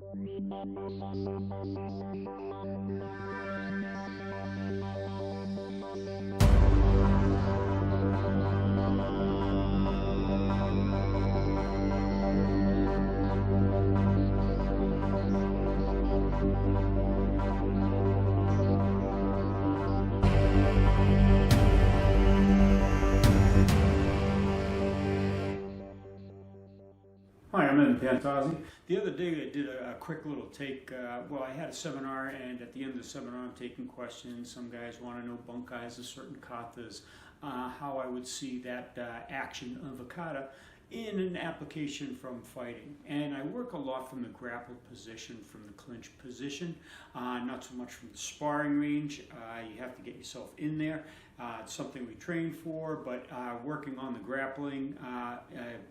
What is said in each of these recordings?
Hi, I'm in Pantazi. The other day I did a quick little take. Well, I had a seminar, and at the end of the seminar I'm taking questions. Some guys want to know bunkais of certain katas, how I would see that action of a kata in an application from fighting. And I work a lot from the grapple position, from the clinch position, not so much from the sparring range. You have to get yourself in there. It's something we train for, but working on the grappling,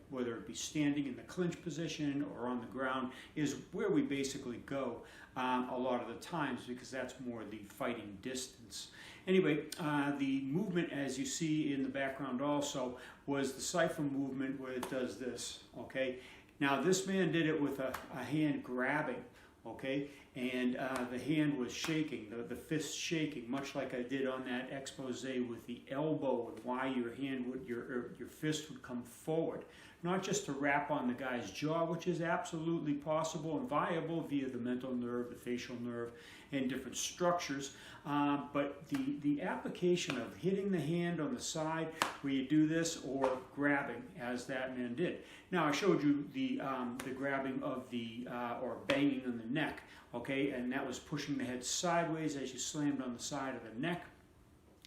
whether it be standing in the clinch position or on the ground, is where we basically go a lot of the times, because that's more the fighting distance. Anyway, the movement, as you see in the background also, was the Seiunchin movement where it does this, okay? Now this man did it with a hand grabbing, okay? And the hand was shaking, the fist shaking, much like I did on that expose with the elbow and why your hand would, your fist would come forward. Not just to wrap on the guy's jaw, which is absolutely possible and viable via the mental nerve, the facial nerve, and different structures, but the application of hitting the hand on the side where you do this, or grabbing as that man did. Now I showed you the grabbing of the or banging on the neck, okay, and that was pushing the head sideways as you slammed on the side of the neck,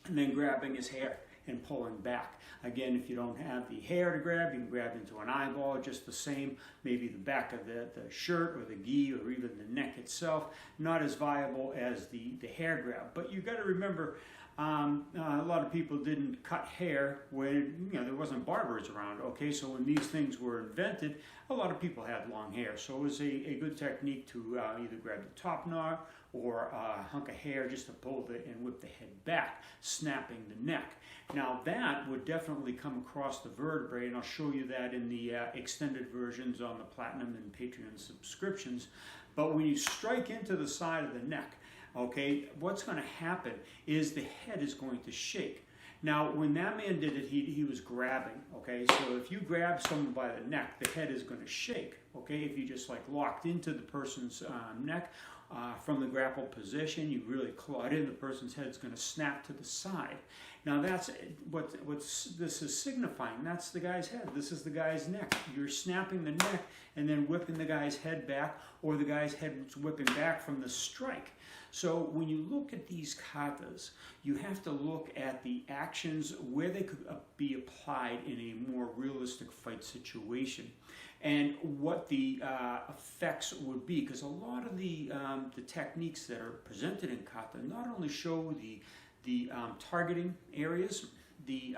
and then grabbing his hair and pulling back. Again, if you don't have the hair to grab, you can grab into an eyeball, just the same, maybe the back of the shirt or the gi or even the neck itself. Not as viable as the hair grab. But you've got to remember, a lot of people didn't cut hair when there wasn't barbers around, okay? So when these things were invented, a lot of people had long hair. So it was a good technique to either grab the top knot or a hunk of hair just to pull and whip the head back, snapping the neck. Now that would definitely come across the vertebrae, and I'll show you that in the extended versions on the Platinum and Patreon subscriptions. But when you strike into the side of the neck, okay, what's going to happen is the head is going to shake. Now, when that man did it, he was grabbing, okay? So if you grab someone by the neck, the head is going to shake, okay? If you just like locked into the person's neck from the grapple position, you really clawed in, the person's head is going to snap to the side. Now that's what this is signifying. That's the guy's head. This is the guy's neck. You're snapping the neck and then whipping the guy's head back, or the guy's head was whipping back from the strike. So when you look at these katas, you have to look at the actions where they could be applied in a more realistic fight situation, and what the effects would be. Because a lot of the techniques that are presented in kata not only show the targeting areas, the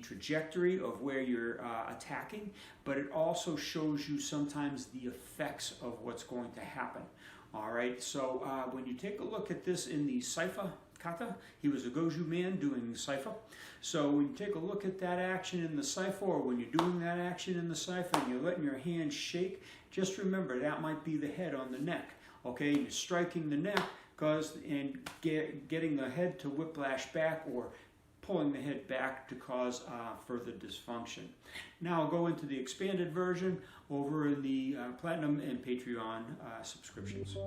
trajectory of where you're attacking, but it also shows you sometimes the effects of what's going to happen. All right, so when you take a look at this in the Seifa kata, he was a Goju man doing Seifa. So when you take a look at that action in the Seifa, or when you're doing that action in the Seifa and you're letting your hand shake, just remember that might be the head on the neck. Okay, you're striking the neck and getting the head to whiplash back, or pulling the head back to cause further dysfunction. Now I'll go into the expanded version over in the Platinum and Patreon subscriptions.